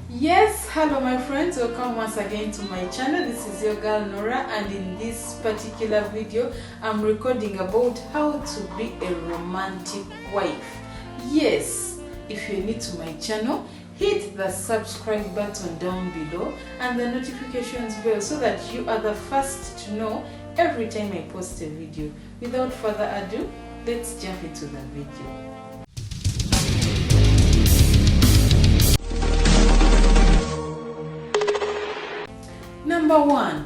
Yes, hello my friends, welcome once again to my channel. This is your girl Nora, and in this particular video I'm recording about how to be a romantic wife. Yes, if you're new to my channel, hit the subscribe button down below and the notifications bell so that you are the first to know every time I post a video. Without further ado, let's jump into the video. Number 1,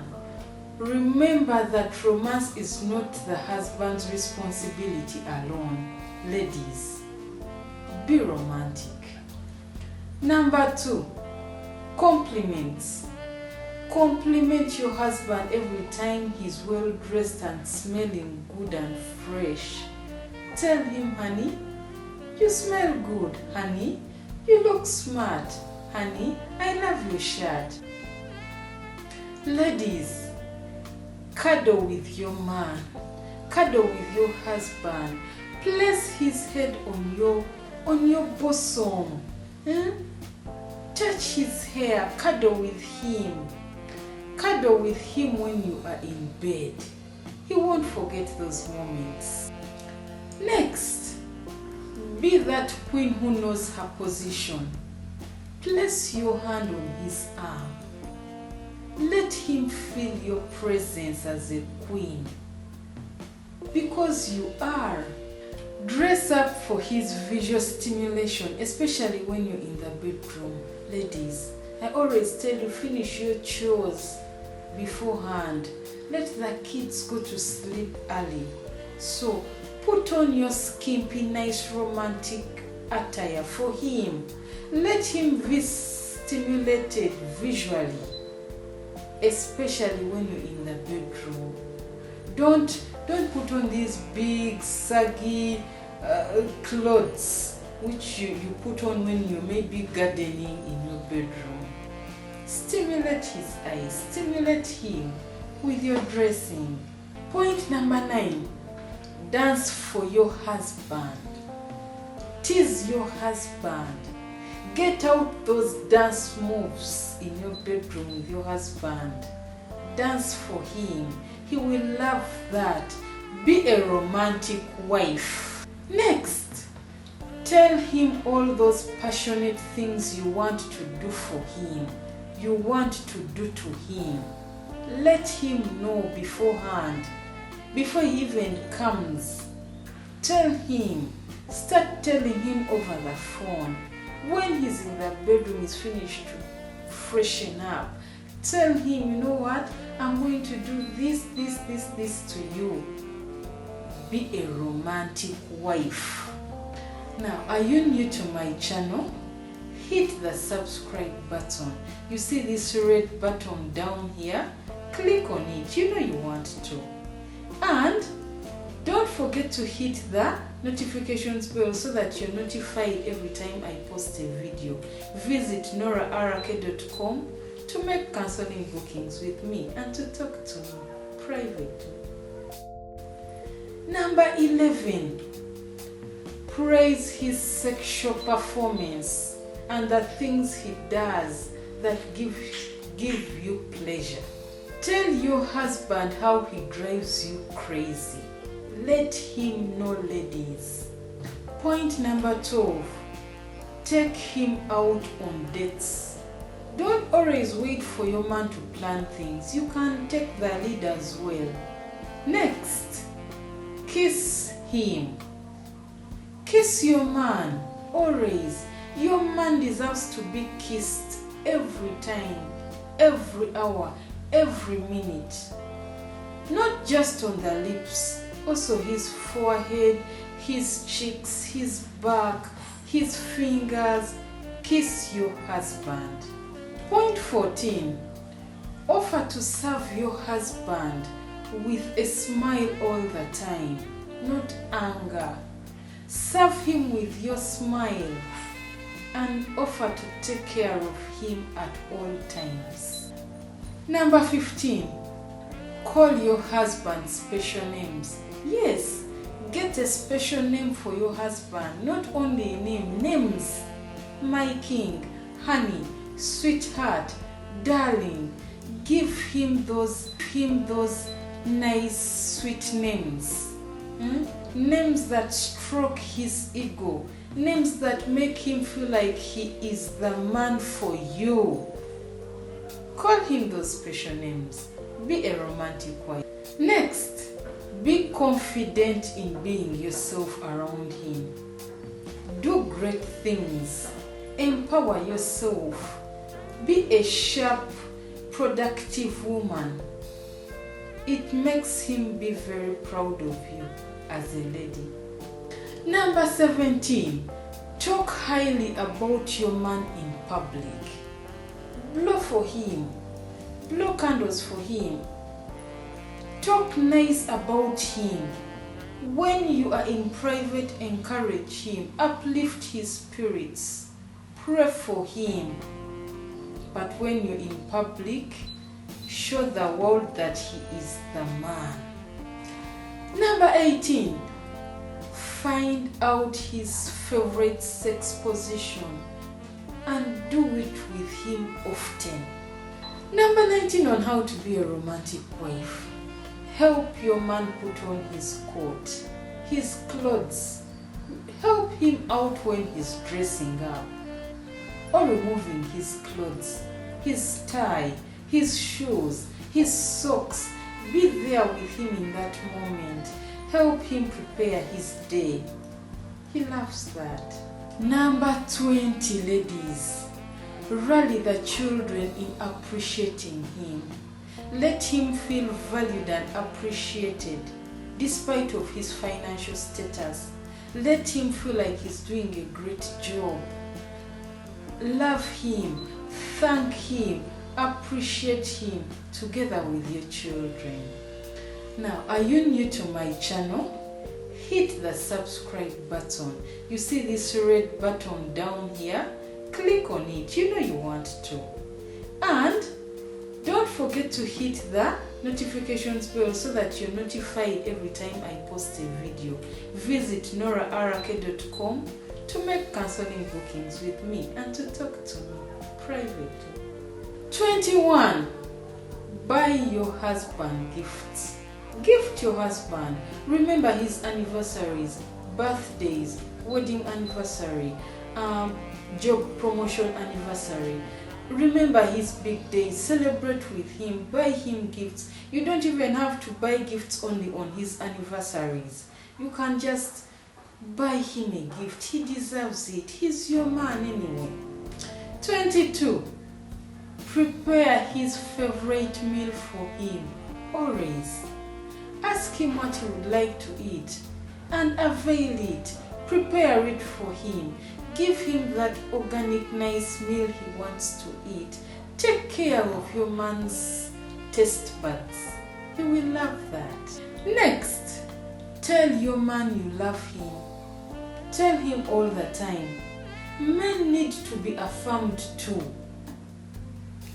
remember that romance is not the husband's responsibility alone. Ladies, be romantic. Number 2, compliments. Compliment your husband every time he's well dressed and smelling good and fresh. Tell him, honey, you smell good, honey. You look smart, honey. I love your shirt. Ladies, cuddle with your man, cuddle with your husband, place his head on your bosom, touch his hair, cuddle with him when you are in bed. He won't forget those moments. Next, be that queen who knows her position. Place your hand on his arm. Let him feel your presence as a queen, because you are. Dress up for his visual stimulation, especially when you're in the bedroom. Ladies, I always tell you, finish your chores beforehand. Let the kids go to sleep early. So put on your skimpy, nice romantic attire for him. Let him be stimulated visually, especially when you're in the bedroom. Don't put on these big saggy clothes which you put on when you may be gardening in your bedroom. Stimulate his eyes, stimulate him with your dressing. Point number 9, dance for your husband. Tease your husband. Get out those dance moves in your bedroom with your husband. Dance for him. He will love that. Be a romantic wife. Next, tell him all those passionate things you want to do for him, you want to do to him. Let him know beforehand, before he even comes. Tell him. Start telling him over the phone. When he's in the bedroom, he's finished to freshen up. Tell him, you know what? I'm going to do this to you. Be a romantic wife. Now, are you new to my channel? Hit the subscribe button. You see this red button down here? Click on it. You know you want to. And don't forget to hit the notifications bell so that you're notified every time I post a video. Visit norarake.com to make counseling bookings with me and to talk to me privately. Number 11, praise his sexual performance and the things he does that give you pleasure. Tell your husband how he drives you crazy. Let him know, ladies. Point number 12, take him out on dates. Don't always wait for your man to plan things. You can take the lead as well. Next, kiss him. Kiss your man, always. Your man deserves to be kissed every time, every hour, every minute. Not just on the lips, also his forehead, his cheeks, his back, his fingers. Kiss your husband. Point 14, offer to serve your husband with a smile all the time, not anger. Serve him with your smile and offer to take care of him at all times. Number 15, call your husband special names. Yes, get a special name for your husband, not only a name, names. My king, honey, sweetheart, darling. Give him those nice sweet names. Names that stroke his ego. Names that make him feel like he is the man for you. Call him those special names. Be a romantic wife. Next, be confident in being yourself around him. Do great things. Empower yourself. Be a sharp, productive woman. It makes him be very proud of you as a lady. Number 17, talk highly about your man in public. Blow for him. Blow candles for him. Talk nice about him. When you are in private, encourage him. Uplift his spirits. Pray for him. But when you're in public, show the world that he is the man. Number 18, find out his favorite sex position and do it with him often. Number 19 on how to be a romantic wife. Help your man put on his coat, his clothes. Help him out when he's dressing up or removing his clothes, his tie, his shoes, his socks. Be there with him in that moment. Help him prepare his day. He loves that. Number 20, ladies. Rally the children in appreciating him. Let him feel valued and appreciated despite of his financial status. Let him feel like he's doing a great job. Love him, thank him, appreciate him together with your children. Now, are you new to my channel? Hit the subscribe button. You see this red button down here? Click on it. You know you want to. And don't forget to hit the notifications bell so that you're notified every time I post a video. Visit norarake.com to make counseling bookings with me and to talk to me privately. 21. Buy your husband gifts. Gift your husband. Remember his anniversaries, birthdays, wedding anniversary, job promotion anniversary. Remember his big days. Celebrate with him. Buy him gifts. You don't even have to buy gifts only on his anniversaries. You can just buy him a gift. He deserves it. He's your man anyway. 22. Prepare his favorite meal for him. Always. Ask him what he would like to eat and avail it. Prepare it for him. Give him that organic nice meal he wants to eat. Take care of your man's taste buds. He will love that. Next, tell your man you love him. Tell him all the time. Men need to be affirmed too.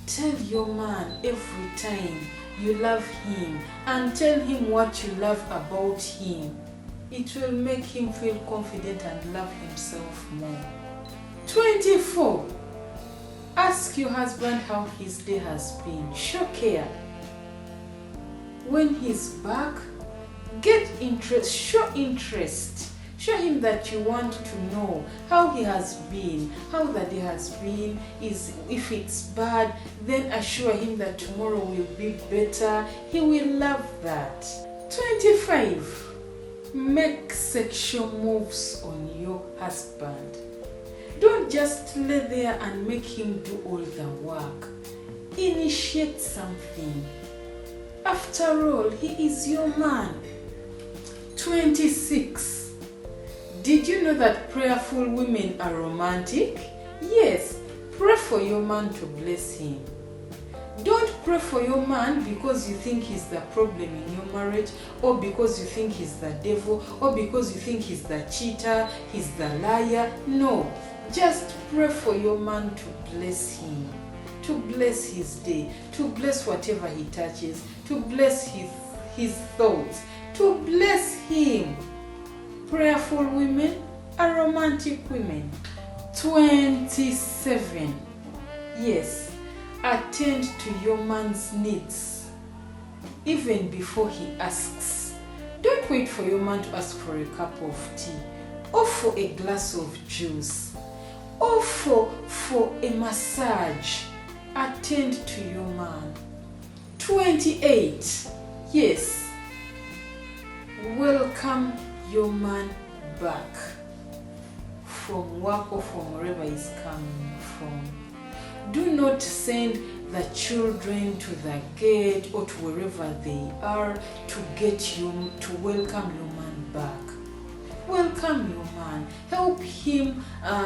Tell your man every time you love him and tell him what you love about him. It will make him feel confident and love himself more. 24. Ask your husband how his day has been. Show care. When he's back, get interest. Show interest. Show him that you want to know how he has been, how the day has been. If it's bad, then assure him that tomorrow will be better. He will love that. 25. Make sexual moves on your husband. Don't just lay there and make him do all the work. Initiate something. After all, he is your man. 26. Did you know that prayerful women are romantic? Yes, pray for your man to bless him. Don't pray for your man because you think he's the problem in your marriage, or because you think he's the devil, or because you think he's the cheater, he's the liar. No, just pray for your man to bless him, to bless his day, to bless whatever he touches, to bless his thoughts, to bless him. Prayerful women are romantic women. 27. Yes, attend to your man's needs even before he asks. Don't wait for your man to ask for a cup of tea or for a glass of juice or for a massage. Attend to your man. 28. Yes, welcome your man back from work or from wherever he's coming from. Do not send the children to the gate or to wherever they are to welcome your man back. Welcome your man. Help him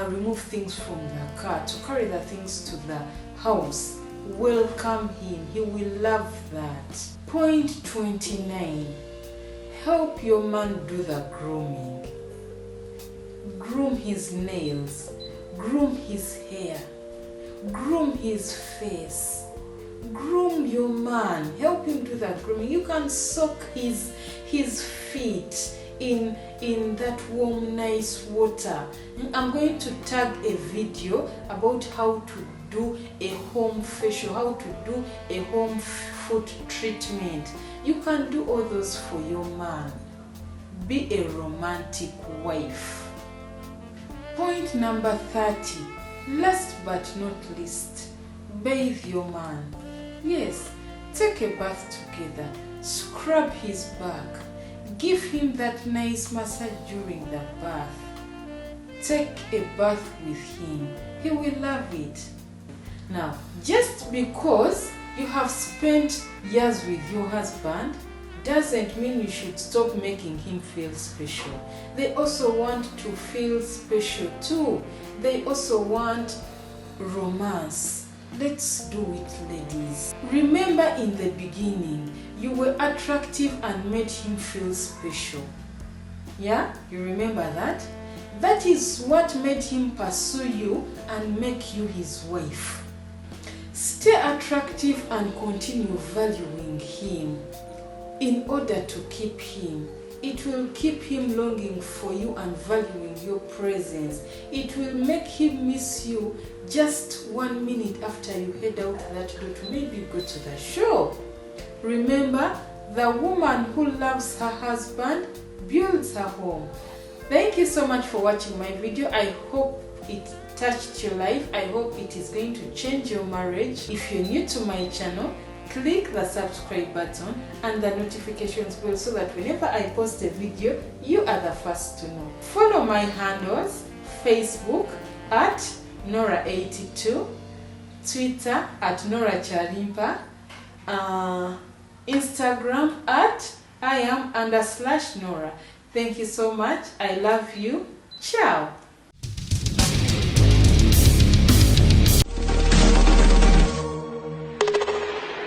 remove things from the car, to carry the things to the house. Welcome him. He will love that. Point 29. Help your man do the grooming. Groom his nails. Groom his hair. Groom his face. Groom your man. Help him do that grooming. You can soak his feet in that warm, nice water. I'm going to tag a video about how to do a home facial, how to do a home foot treatment. You can do all those for your man. Be a romantic wife. Point number 30. Last but not least, bathe your man. Yes, take a bath together. Scrub his back. Give him that nice massage during the bath. Take a bath with him. He will love it. Now, just because you have spent years with your husband doesn't mean you should stop making him feel special. They also want to feel special too. They also want romance. Let's do it, ladies. Remember, in the beginning, you were attractive and made him feel special. Yeah? You remember that? That is what made him pursue you and make you his wife. Stay attractive and continue valuing him in order to keep him. It will keep him longing for you and valuing your presence. It will make him miss you just 1 minute after you head out that door to maybe go to the show. Remember, the woman who loves her husband builds her home. Thank you so much for watching my video. I hope it touched your life. I hope it is going to change your marriage. If you're new to my channel, click the subscribe button and the notifications bell so that whenever I post a video, you are the first to know. Follow my handles: Facebook at Nora82, Twitter at NoraChalimpa, Instagram at I am _Nora. Thank you so much. I love you. Ciao.